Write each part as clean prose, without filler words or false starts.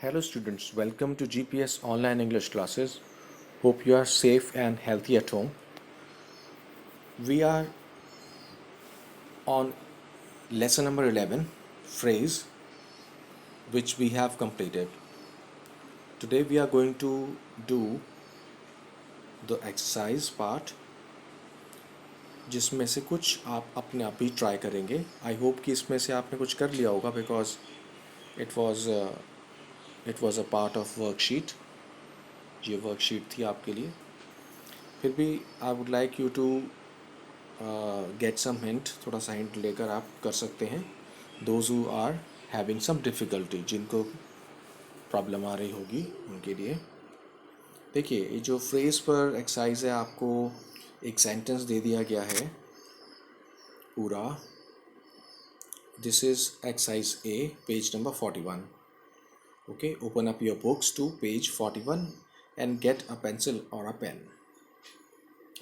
Hello students, welcome to GPS online English classes. Hope you are safe and healthy at home. We are on lesson number 11, phrase, which we have completed. Today we are going to do the exercise part, जिसमें से कुछ आप अपने आप ही try करेंगे. I hope कि इसमें से आपने कुछ कर लिया होगा because it was it was a part of worksheet. ये वर्कशीट थी आपके लिए. फिर भी I would like you to get some hint. थोड़ा सा हिंट लेकर आप कर सकते हैं. Those who are having some difficulty, जिनको प्रॉब्लम आ रही होगी उनके लिए. देखिए, ये जो फ्रेज़ पर एक्सरसाइज है, आपको एक सेंटेंस दे दिया गया है पूरा. This is exercise A, page number 41. Okay, open up your books to page 41 and get a pencil और a pen.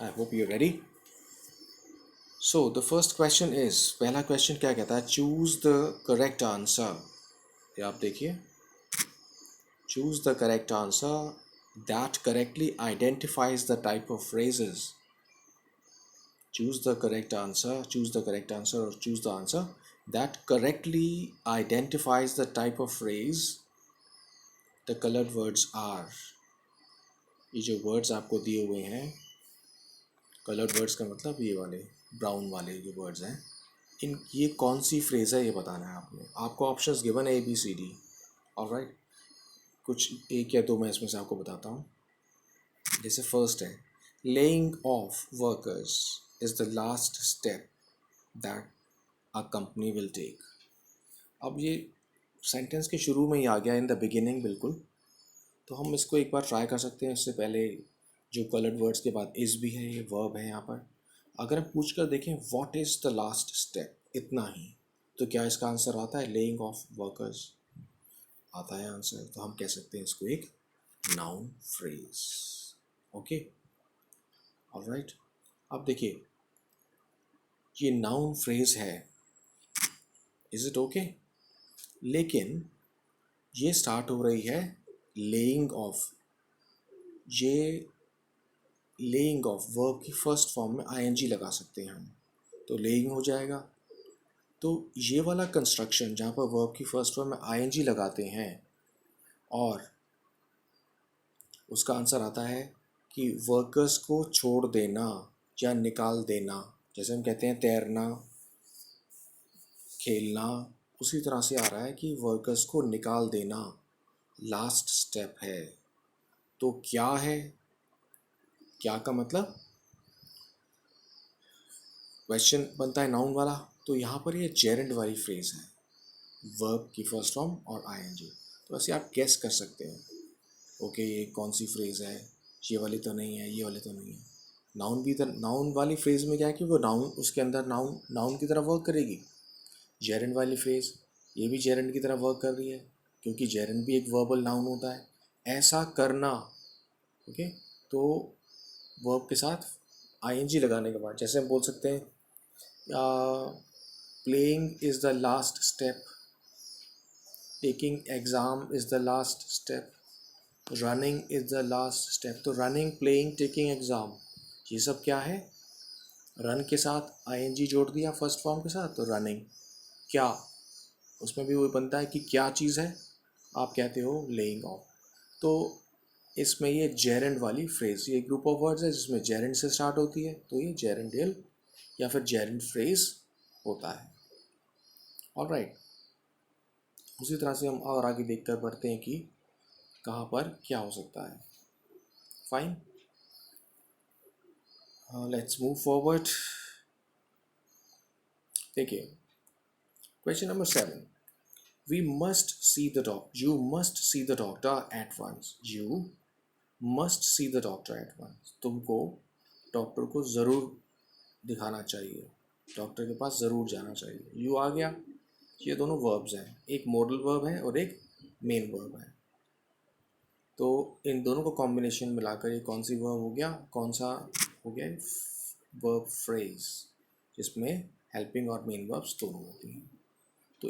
I hope you ready. So the first question is, पहला क्वेश्चन क्या कहता है? Choose the correct answer. ये आप देखिए, choose the correct answer that correctly identifies the type of phrases. Choose the correct answer, choose the correct answer or choose the answer that correctly identifies the type of phrase the colored words are. ये जो words आपको दिए हुए हैं, colored words का मतलब ये वाले ब्राउन वाले जो वर्ड्स हैं, ये कौन सी फ्रेज़ है ये बताना है आपने. आपको ऑप्शंस गिवन है ABCD. ऑलराइट, कुछ एक या दो मैं इसमें से आपको बताता हूँ. जैसे फर्स्ट है, laying off workers is the last step that a company will take. अब ये सेंटेंस के शुरू में ही आ गया, इन द बिगिनिंग बिल्कुल. तो हम इसको एक बार ट्राई कर सकते हैं. इससे पहले जो कलर्ड वर्ड्स के बाद इज़ भी है, ये वर्ब है यहाँ पर. अगर हम पूछ कर देखें what is the last step, इतना ही, तो क्या इसका आंसर आता है? लेइंग ऑफ वर्कर्स आता है आंसर. तो हम कह सकते हैं इसको एक नाउन फ्रेज. Okay, alright. अब देखिए, ये नाउन फ्रेज है, इज इट ओके? लेकिन ये स्टार्ट हो रही है लेइंग ऑफ. ये लेइंग ऑफ वर्ब की फर्स्ट फॉर्म में आईएनजी लगा सकते हैं हम, तो लेइंग हो जाएगा. तो ये वाला कंस्ट्रक्शन जहाँ पर वर्ब की फर्स्ट फॉर्म में आईएनजी लगाते हैं और उसका आंसर आता है कि वर्कर्स को छोड़ देना या निकाल देना. जैसे हम कहते हैं तैरना, खेलना, उसी तरह से आ रहा है कि वर्कर्स को निकाल देना लास्ट स्टेप है. तो क्या है? क्या का मतलब क्वेश्चन बनता है नाउन वाला. तो यहाँ पर ये जेरेंड वाली फ्रेज है, वर्ब की फर्स्ट फॉर्म और आईएनजी. तो ऐसे आप गेस कर सकते हैं, ओके ये कौन सी फ्रेज है, ये वाली तो नहीं है, ये वाली तो नहीं है. नाउन भी, नाउन वाली फ्रेज में क्या है कि वो नाउन, उसके अंदर नाउन नाउन की तरह वर्क करेगी. जेरेंड वाली फ्रेज, ये भी जेरेंड की तरह वर्क कर रही है, क्योंकि जेरेंड भी एक वर्बल नाउन होता है. ऐसा करना, ओके. तो वर्ब के साथ आईएनजी लगाने के बाद जैसे हम बोल सकते हैं playing is the last step, taking exam is the last step, running is the last step. तो रनिंग, प्लेइंग, टेकिंग एग्ज़ाम, ये सब क्या है? रन के साथ आईएनजी जोड़ दिया फर्स्ट फॉर्म के साथ, तो रनिंग. क्या, उसमें भी वो बनता है कि क्या चीज़ है, आप कहते हो लेइंग ऑफ. तो इसमें ये जेरेंड वाली फ्रेज, ये ग्रुप ऑफ वर्ड्स है जिसमें जेरेंड से स्टार्ट होती है, तो ये जेरेंडियल या फिर जेरेंड फ्रेज होता है. ऑलराइट, उसी तरह से हम और आगे देखकर बढ़ते हैं कि कहाँ पर क्या हो सकता है. Fine, let's move forward. देखिए, question number 7. We must see the doctor, you must see the doctor at once. You must see the doctor at once. तुमको डॉक्टर को ज़रूर दिखाना चाहिए, डॉक्टर के पास ज़रूर जाना चाहिए. यू आ गया. ये दोनों वर्ब्स हैं, एक मॉडल वर्ब है और एक मेन वर्ब है. तो इन दोनों को कॉम्बिनेशन मिलाकर ये कौन सी वर्ब हो गया, कौन सा हो गया? वर्ब फ्रेज, जिसमें हेल्पिंग और मेन वर्ब्स दोनों होती हैं. तो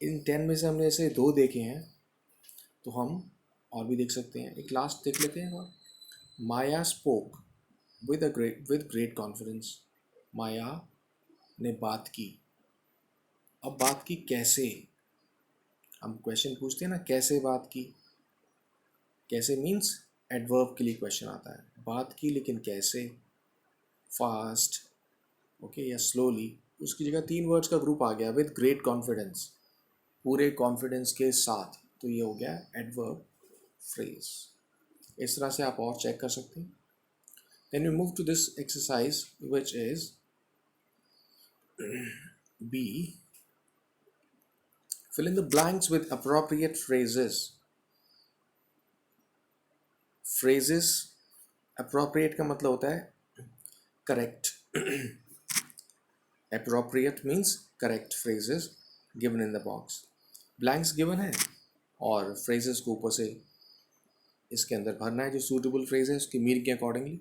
इन 10 में से हमने ऐसे दो देखे हैं. तो हम और भी देख सकते हैं, एक लास्ट देख लेते हैं और माया स्पोक विद ग्रेट कॉन्फिडेंस। माया ने बात की। अब बात की कैसे? हम क्वेश्चन पूछते हैं ना, कैसे बात की? कैसे मीन्स एडवर्ब के लिए क्वेश्चन आता है। बात की लेकिन कैसे? फास्ट, ओके, या स्लोली। उसकी जगह 3 वर्ड्स का ग्रुप आ गया, विद ग्रेट कॉन्फिडेंस, पूरे कॉन्फिडेंस के साथ। तो ये हो गया एडवर्ब फ्रेज। इस तरह से आप और चेक कर सकते हैं। Then we move to this exercise which is B, fill in the blanks with appropriate phrases. phrases appropriate का मतलब होता है correct. appropriate means correct phrases given in the box. blanks given है और phrases को ऊपर से इसके अंदर भरना है जो suitable phrase है उसकी मीनिंग के अकॉर्डिंगली।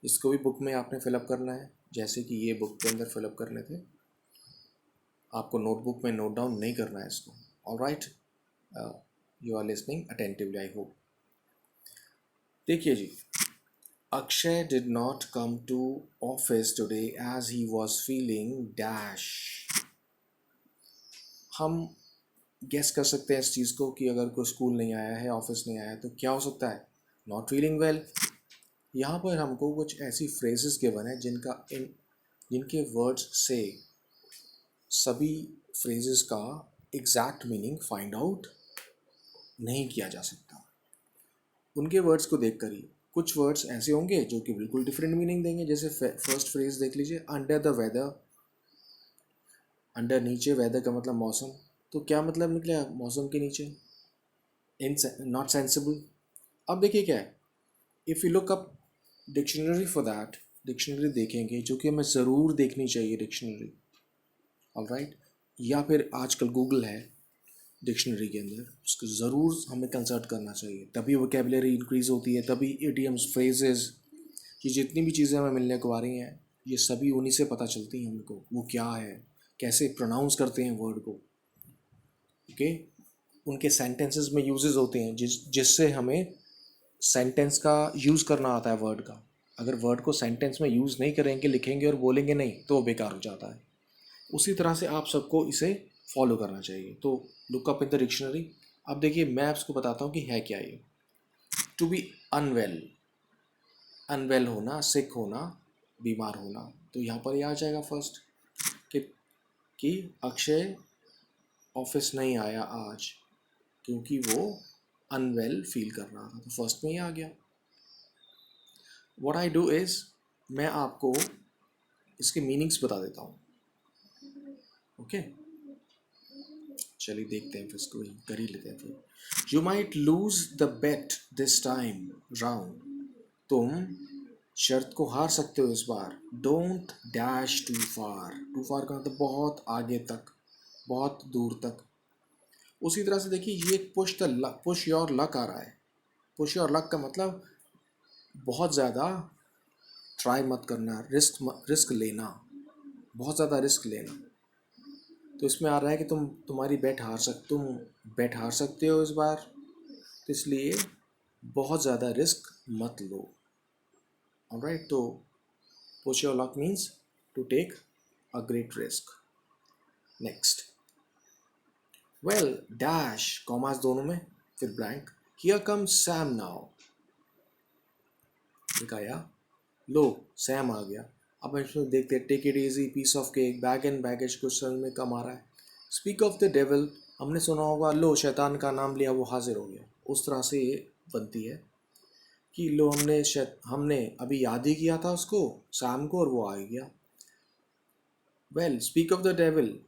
इसको भी बुक में आपने फिलअप करना है, जैसे कि ये बुक के अंदर फिलअप करने थे। आपको नोटबुक में नोट डाउन नहीं करना है इसको। Alright, you are listening attentively, I hope. देखिए जी, Akshay did not come to office today as he was feeling dash. हम गेस कर सकते हैं इस चीज़ को कि अगर कोई स्कूल नहीं आया है, ऑफिस नहीं आया है, तो क्या हो सकता है? Not feeling well. यहाँ पर हमको कुछ ऐसी फ्रेजेस गिवन है जिनके वर्ड्स से सभी फ्रेजेस का एग्जैक्ट मीनिंग फाइंड आउट नहीं किया जा सकता। उनके वर्ड्स को देखकर ही कुछ वर्ड्स ऐसे होंगे जो कि बिल्कुल डिफरेंट मीनिंग देंगे। जैसे फर्स्ट फ्रेज देख लीजिए, अंडर द वेदर। अंडर नीचे, वेदर का मतलब मौसम, तो क्या मतलब निकलेगा मौसम के नीचे? In not sensible. अब देखिए क्या है, if you look up dictionary for that, dictionary देखेंगे जो कि हमें ज़रूर देखनी चाहिए डिक्शनरी, ऑलराइट, या फिर आजकल गूगल है डिक्शनरी के अंदर, उसको ज़रूर हमें कंसल्ट करना चाहिए। तभी वोकेबलरी इंक्रीज़ होती है, तभी इडियम्स, फ्रेजेस, ये जितनी भी चीज़ें हमें मिलने को आ रही हैं ये सभी उन्हीं से पता चलती हैं हमको, वो क्या है, कैसे प्रोनाउंस करते हैं वर्ड को, ओके। उनके सेंटेंसेस में यूजेस होते हैं जिससे हमें सेंटेंस का यूज़ करना आता है वर्ड का। अगर वर्ड को सेंटेंस में यूज़ नहीं करेंगे, लिखेंगे और बोलेंगे नहीं, तो वो बेकार हो जाता है। उसी तरह से आप सबको इसे फॉलो करना चाहिए। तो look up in the dictionary. अब देखिए मैं आपको बताता हूँ कि है क्या ये। टू बी अनवेल, अनवेल होना, सिक होना, बीमार होना। तो यहाँ पर ये आ जाएगा फर्स्ट कि कि अक्षय ऑफिस नहीं आया आज क्योंकि वो अनवेल फील कर रहा था। तो फर्स्ट में ही आ गया। व्हाट आई डू इज़, मैं आपको इसके मीनिंग्स बता देता हूँ, ओके। चलिए देखते हैं, फिर इसको कर ही लेते हैं फिर। You might lose the bet this time round, तुम शर्त को हार सकते हो इस बार। Don't dash too far, too far का मतलब बहुत आगे तक, बहुत दूर तक। उसी तरह से देखिए ये push the luck, push your luck आ रहा है। पुश योर लक का मतलब बहुत ज़्यादा ट्राई मत करना, रिस्क लेना, बहुत ज़्यादा रिस्क लेना। तो इसमें आ रहा है कि तुम बेट हार सकते हो इस बार, तो इसलिए बहुत ज़्यादा रिस्क मत लो, ऑलराइट। तो push your luck means to take a great risk. Next, well dash, commas दोनों में, फिर blank, here comes Sam now. दिखाया, लो सैम आ गया। अब इसमें देखते हैं, take it easy, piece of cake, bag and baggage question में कम आ रहा है। स्पीक ऑफ द डेविल, हमने सुना होगा, लो शैतान का नाम लिया वो हाजिर हो गया। उस तरह से ये बनती है कि लो हमने अभी याद ही किया था उसको, सैम को, और वो आ गया। Well speak of the devil,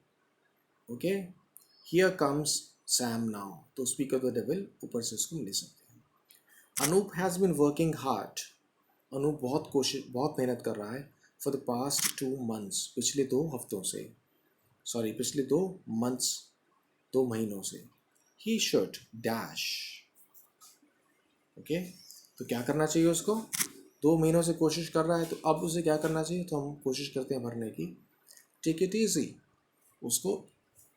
okay, here comes Sam now. तो स्पीक ऑफ द डेविल ऊपर से इसको ले सकते हैं। Anup has been working hard, Anup बहुत मेहनत कर रहा है। फॉर द पास्ट 2 मंथ्स, पिछले 2 हफ्तों से, सॉरी पिछले 2 मंथ्स, 2 महीनों से। He should dash, okay. तो क्या करना चाहिए उसको? 2 महीनों से कोशिश कर रहा है, तो अब उसे क्या करना चाहिए? तो हम कोशिश करते हैं भरने की, टेक इट ईजी, उसको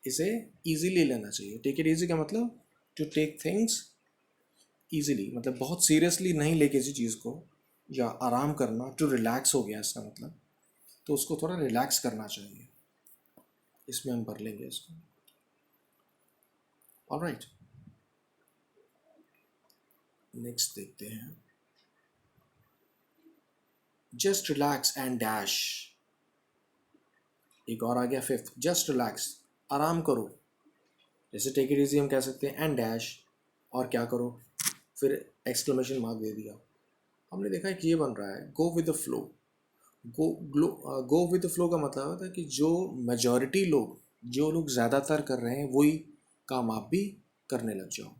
इसे ईजीली लेना चाहिए। टेक इट ईजी का मतलब टू टेक थिंग्स ईजिली, मतलब बहुत सीरियसली नहीं ले किसी चीज़ को, या आराम करना, टू रिलैक्स हो गया इसका मतलब, तो उसको थोड़ा रिलैक्स करना चाहिए। इसमें हम भर लेंगे इसको। ऑलराइट, नेक्स्ट देखते हैं। Just relax and dash. एक और आ गया फिफ्थ, जस्ट रिलैक्स, आराम करो। जैसे टेक इट इजी हम कह सकते हैं, एंड डैश, और क्या करो, फिर एक्सक्लेमेशन मार्क दे दिया। हमने देखा है कि ये बन रहा है go with the flow. Go with the flow का मतलब होता है कि जो मेजॉरिटी लोग, जो लोग ज़्यादातर कर रहे हैं वही काम आप भी करने लग जाओ।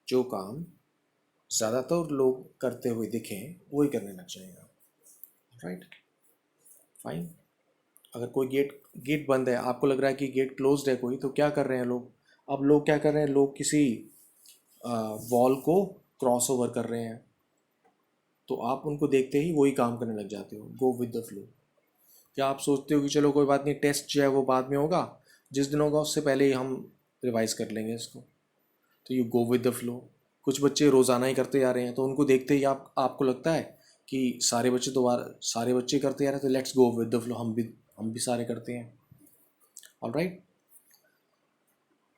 जो काम ज़्यादातर लोग करते हुए दिखें वही करने लग जाएगा। Right, fine. अगर कोई गेट गेट बंद है, आपको लग रहा है कि गेट क्लोज्ड है कोई, तो क्या कर रहे हैं लोग? अब लोग क्या कर रहे हैं, लोग किसी वॉल को क्रॉस ओवर कर रहे हैं, तो आप उनको देखते ही वही काम करने लग जाते हो। Go with the flow. क्या आप सोचते हो कि चलो कोई बात नहीं, टेस्ट जो है वो बाद में होगा, जिस दिन होगा उससे पहले ही हम रिवाइज कर लेंगे इसको, तो you go with the flow. कुछ बच्चे रोज़ाना ही करते जा रहे हैं, तो उनको देखते ही आपको लगता है कि सारे बच्चे करते जा रहे हैं, तो let's go with the flow, हम भी सारे करते हैं। ऑलराइट,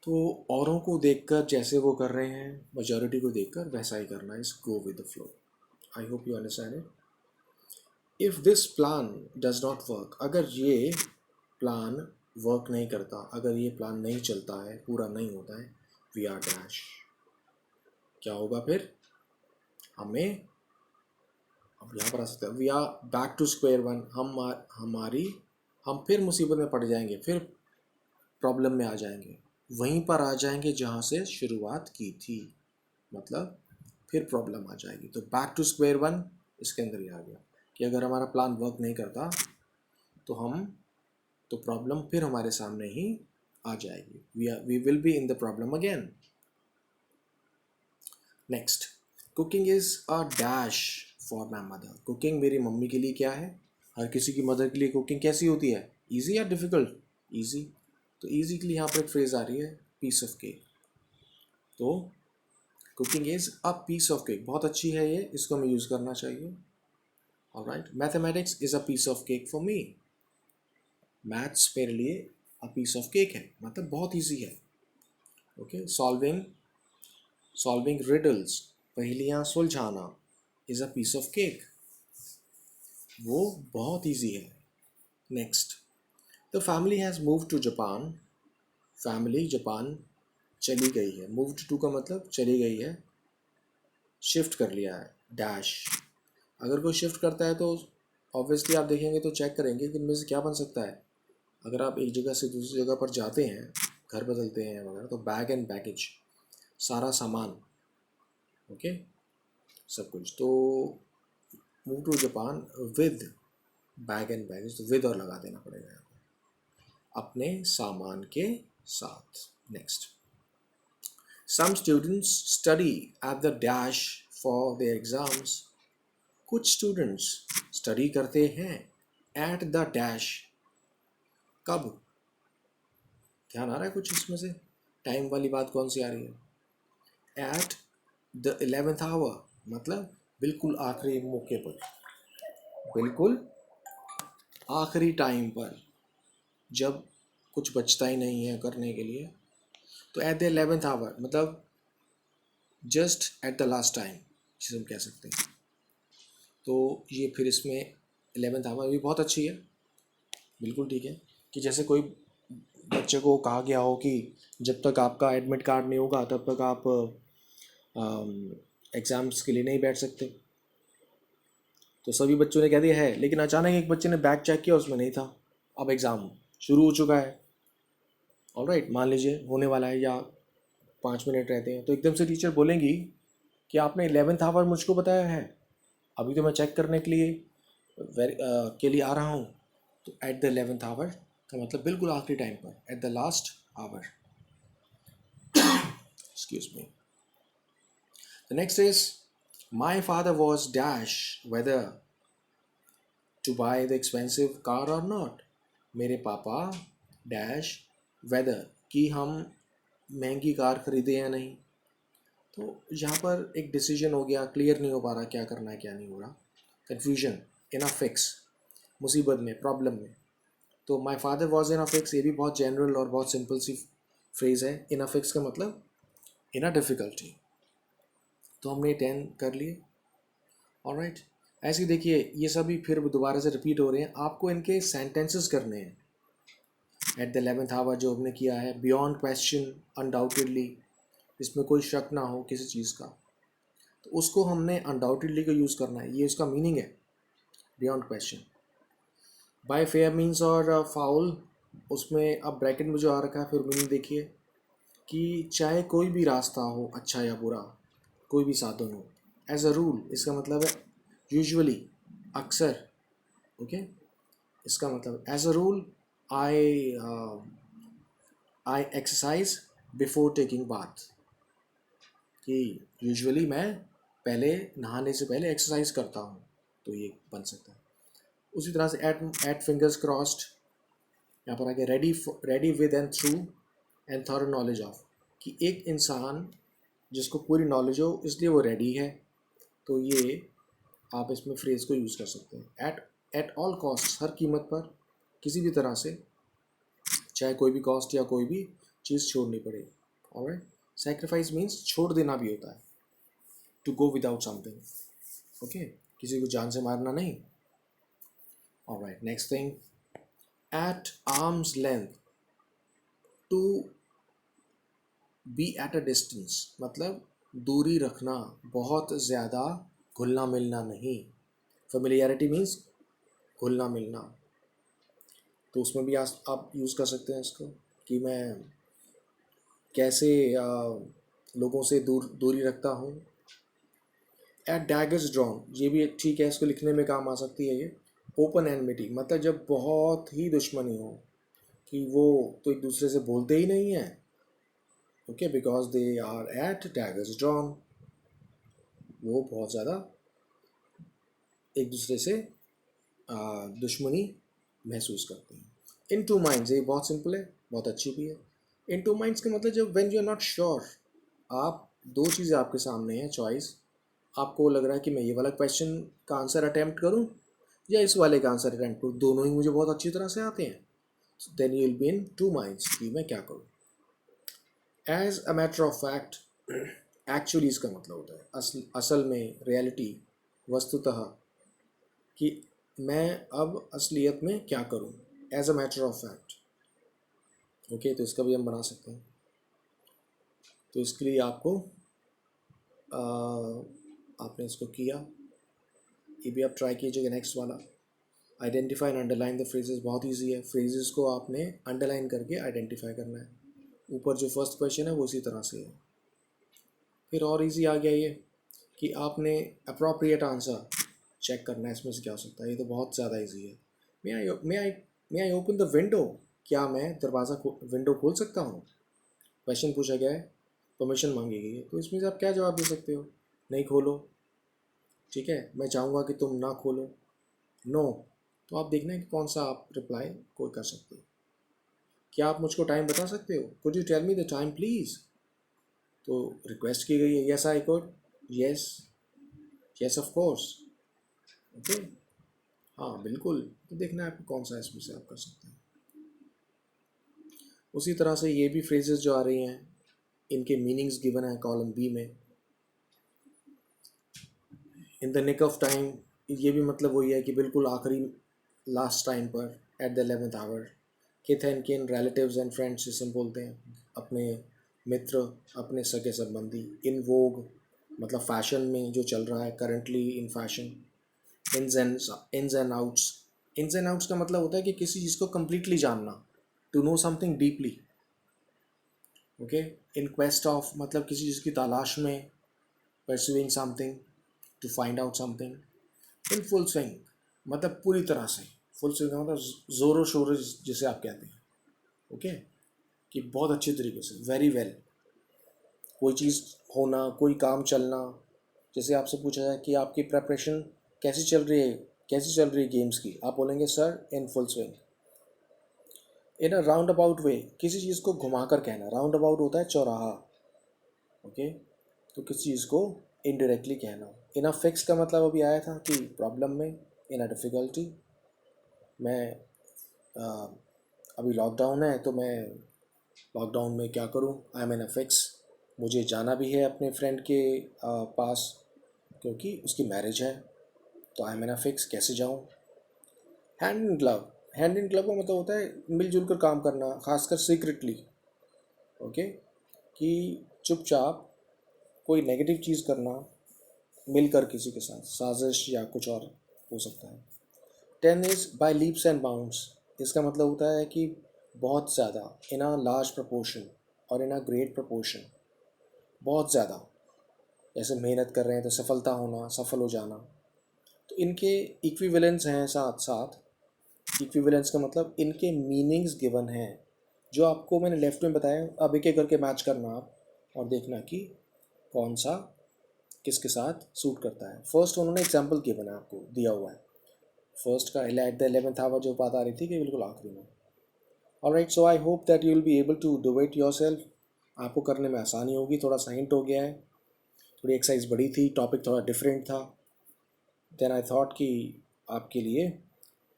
तो औरों को देखकर जैसे वो कर रहे हैं, मेजॉरिटी को देखकर वैसा ही करना है, इस go with the flow. I hope you understand it. If this plan does not work, अगर ये प्लान वर्क नहीं करता, अगर ये प्लान नहीं चलता है, पूरा नहीं होता है, वी आर डैश, क्या होगा फिर? हमें, अब यहाँ पर आ सकते हैं, we are back to square one, हम फिर मुसीबत में पड़ जाएंगे, फिर प्रॉब्लम में आ जाएंगे, वहीं पर आ जाएंगे जहाँ से शुरुआत की थी, मतलब फिर प्रॉब्लम आ जाएगी। तो बैक टू स्क्वायर वन इसके अंदर ही आ गया कि अगर हमारा प्लान वर्क नहीं करता तो प्रॉब्लम फिर हमारे सामने ही आ जाएगी। We will be in the problem again. Next, cooking is a dash for my mother. Cooking मेरी मम्मी के लिए क्या है? हर किसी की मदर के लिए कुकिंग कैसी होती है? ईजी या डिफ़िकल्ट? ईजी। तो ईजी के लिए यहाँ पर एक फ्रेज़ आ रही है, पीस ऑफ केक। तो cooking is a piece of cake, बहुत अच्छी है ये, इसको हमें यूज़ करना चाहिए। Alright, mathematics is a piece of cake for me. Maths मेरे लिए अ पीस ऑफ केक है, मतलब बहुत ईजी है। ओके, सॉल्विंग रिडल्स, पहेलियाँ सुलझाना, is a piece of cake, वो बहुत ईजी है। Next, the family has move to Japan. फैमिली जापान चली गई है। मूव टू का मतलब चली गई है, शिफ्ट कर लिया है, डैश। अगर कोई शिफ्ट करता है तो ऑब्वियसली आप देखेंगे तो चेक करेंगे कि इनमें से क्या बन सकता है। अगर आप एक जगह से दूसरी जगह पर जाते हैं, घर बदलते हैं वगैरह, तो बैग एंड बैगेज, सारा सामान, ओके, सब कुछ। तो move to Japan with bag and baggage, तो विद और लगा देना पड़ेगा यहाँ पर, अपने सामान के साथ। Next, some students study at the dash for their exams. कुछ स्टूडेंट्स स्टडी करते हैं एट द डैश, कब? ध्यान आ रहा है कुछ इसमें से? टाइम वाली बात कौन सी आ रही है? एट द 11th आवर, मतलब बिल्कुल आखिरी मौके पर, बिल्कुल आखिरी टाइम पर, जब कुछ बचता ही नहीं है करने के लिए, तो एट द 11th आवर मतलब just eight the last time, जिसे हम कह सकते हैं। तो ये फिर इसमें 11th आवर भी बहुत अच्छी है, बिल्कुल ठीक है। कि जैसे कोई बच्चे को कहा गया हो कि जब तक आपका एडमिट कार्ड नहीं होगा तब तक आप एग्ज़ाम्स के लिए नहीं बैठ सकते, तो सभी बच्चों ने कह दिया है, लेकिन अचानक एक बच्चे ने बैग चेक किया, उसमें नहीं था, अब एग्ज़ाम शुरू हो चुका है। ऑलराइट, मान लीजिए होने वाला है या 5 मिनट रहते हैं, तो एकदम से टीचर बोलेंगी कि आपने 11th आवर मुझको बताया है, अभी तो मैं चेक करने के लिए आ रहा हूँ। तो एट द 11th आवर का मतलब बिल्कुल आखिरी टाइम पर, at the last hour. Excuse me. The next is, my father was dash whether to buy the expensive car or not. मेरे पापा डैश वेदर, कि हम महंगी कार खरीदे या नहीं। तो यहाँ पर एक डिसीजन हो गया, क्लियर नहीं हो पा रहा क्या करना है क्या नहीं हो रहा, कन्फ्यूजन, इन अ फिक्स, मुसीबत में, प्रॉब्लम में। तो माई father was in a fix, ये भी बहुत जनरल और बहुत सिंपल सी फ्रेज है। इन अ फिक्स का मतलब इन अ डिफ़िकल्टी। तो हमने 10 कर लिए। ऑलराइट, ऐसे ही देखिए ये सभी फिर दोबारा से रिपीट हो रहे हैं, आपको इनके सेंटेंसेस करने हैं। एट द 11th आवर जो हमने किया है, बियॉन्ड क्वेश्चन, अनडाउटेडली, इसमें कोई शक ना हो किसी चीज़ का, तो उसको हमने अनडाउटेडली को यूज़ करना है, ये उसका मीनिंग है, beyond question. Bye fair means और फाउल, उसमें अब ब्रैकेट में जो आ रखा है फिर मीनिंग देखिए कि चाहे कोई भी रास्ता हो, अच्छा या बुरा, कोई भी साधन हो, एज अ रूल, इसका मतलब है यूजुअली, अक्सर। ओके, इसका मतलब as a rule I I exercise before taking bath, कि यूजुअली मैं पहले नहाने से पहले एक्सरसाइज करता हूँ, तो ये बन सकता है। उसी तरह से एट फिंगर्स क्रॉस्ड, यहाँ पर आगे ready with and through and thorough knowledge of, कि एक इंसान जिसको पूरी नॉलेज हो इसलिए वो रेडी है, तो ये आप इसमें फ्रेज को यूज़ कर सकते हैं। एट ऑल कॉस्ट, हर कीमत पर, किसी भी तरह से, चाहे कोई भी कॉस्ट या कोई भी चीज़ छोड़नी पड़े। ऑलराइट, सेक्रीफाइस मीन्स छोड़ देना भी होता है, to go without something. Okay, किसी को जान से मारना नहीं। Alright, next thing, at arm's length, to be at a distance, मतलब दूरी रखना, बहुत ज़्यादा घुलना मिलना नहीं। फेमिलियरिटी मीन्स घुलना मिलना, तो उसमें भी आप यूज़ कर सकते हैं इसको, कि मैं कैसे लोगों से दूरी रखता हूँ। एट डैगर्स ड्रॉन, ये भी ठीक है, इसको लिखने में काम आ सकती है ये। ओपन एनमिटी, मतलब जब बहुत ही दुश्मनी हो, कि वो तो एक दूसरे से बोलते ही नहीं है, okay, because they are at daggers drawn, वो बहुत ज़्यादा एक दूसरे से दुश्मनी महसूस करते हैं। इन टू माइंड्स, ये बहुत सिंपल है, बहुत अच्छी भी है। इन टू माइंड्स का मतलब जब when you are not sure, आप दो चीज़ें आपके सामने हैं चॉइस, आपको लग रहा है कि मैं ये वाला क्वेश्चन का आंसर अटैम्प्ट करूं या इस वाले का आंसर अटैम्प्ट करूं, दोनों ही मुझे बहुत अच्छी तरह से आते हैं, then you will be in two minds कि मैं क्या करूं। As a matter of fact, actually इसका मतलब होता है असल में, रियलिटी, वस्तुतः, कि मैं अब असलियत में क्या करूं, as a matter of fact. Okay, तो इसका भी हम बना सकते हैं। तो इसके लिए आपको आपने इसको किया, ये भी आप ट्राई कीजिएगा। नेक्स्ट वाला, identify and underline the phrases, बहुत ईजी है, फ्रेजेस को आपने अंडरलाइन करके आइडेंटिफाई करना है। ऊपर जो फर्स्ट क्वेश्चन है वो इसी तरह से है। फिर और इजी आ गया ये कि आपने अप्रोप्रिएट आंसर चेक करना है, इसमें से क्या हो सकता है, ये तो बहुत ज़्यादा इजी है। मे आई ओपन द विंडो, क्या मैं दरवाज़ा विंडो खोल सकता हूँ, क्वेश्चन पूछा गया है, परमिशन मांगी गई है, तो इसमें से आप क्या जवाब दे सकते हो, नहीं खोलो। ठीक है, मैं चाहूँगा कि तुम ना खोलो, नो। तो आप देखना है कि कौन सा आप रिप्लाई कोई कर सकते हो। क्या आप मुझको टाइम बता सकते हो, could you tell me the time please. तो रिक्वेस्ट की गई है, yes I could, yes, yes of course, okay, हाँ बिल्कुल। तो देखना है आपको कौन सा इसमें से आप कर सकते हैं। उसी तरह से ये भी फ्रेजेस जो आ रही हैं, इनके मीनिंग्स गिवन है कॉलम बी में। In the nick of time, ये भी मतलब वही है कि बिल्कुल आखिरी, लास्ट टाइम पर, at the 11th hour. Kith and kin, relatives and friends जिसे हम बोलते हैं, अपने मित्र, अपने सगे संबंधी। इन वोग, मतलब फैशन में जो चल रहा है, currently in fashion. Ins and outs, ins and outs का मतलब होता है कि किसी चीज़ को कम्प्लीटली जानना, to know something deeply. Okay, in quest of, मतलब किसी चीज़ की तलाश में, pursuing something, to find out something. In full swing, मतलब पूरी तरह से, फुल स्विंग का मतलब ज़ोरों शोरों जिसे आप कहते हैं। ओके, कि बहुत अच्छी तरीके से, वेरी वेल, कोई चीज़ होना, कोई काम चलना। जैसे आपसे पूछा जाए कि आपकी प्रेपरेशन कैसी चल रही है, कैसी चल रही है गेम्स की, आप बोलेंगे sir in full swing. In a roundabout way, किसी चीज़ को घुमा कर कहना, राउंड अबाउट होता है चौराहा। ओके, तो किसी चीज़ को इनडायरेक्टली कहना। इन अ फिक्स का मतलब अभी आया था कि प्रॉब्लम में, इन अ डिफ़िकल्टी। मैं अभी लॉकडाउन है तो मैं लॉकडाउन में क्या करूं, I am in a fix. मुझे जाना भी है अपने फ्रेंड के पास क्योंकि उसकी मैरिज है, तो I am in a fix, कैसे जाऊं। Hand in glove, hand in glove का मतलब होता है मिलजुल कर काम करना, खासकर सीक्रेटली। ओके, कि चुपचाप कोई नेगेटिव चीज़ करना मिलकर किसी के साथ, साजिश या कुछ और हो सकता है। 10 is by leaps and bounds. इसका मतलब होता है कि बहुत ज़्यादा, इन अ लार्ज प्रपोर्शन और इन अ ग्रेट प्रपोर्शन, बहुत ज़्यादा। जैसे मेहनत कर रहे हैं तो सफलता होना, सफल हो जाना, तो इनके इक्विवेलेंस हैं साथ साथ। इक्विवेलेंस का मतलब इनके मीनिंग्स गिवन हैं, जो आपको मैंने लेफ्ट में बताया। अब एक एक करके मैच करना आप और देखना कि कौन सा किसके साथ सूट करता है। फर्स्ट उन्होंने एग्जाम्पल गिवन है, आपको दिया हुआ है। फर्स्ट का एट द 11th आवर जो बात आ रही थी कि बिल्कुल आखिरी में। Alright, so I hope that you will be able to do it yourself. आपको करने में आसानी होगी, थोड़ा सा हिंट हो गया है, थोड़ी एक्सरसाइज बड़ी थी, टॉपिक थोड़ा डिफरेंट था। देन आई थॉट कि आपके लिए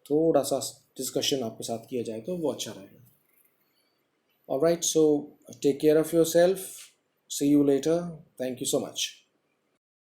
थोड़ा सा डिस्कशन आपके साथ किया जाए तो वो अच्छा रहेगा। Alright, so take care of yourself, see you later, thank you so much.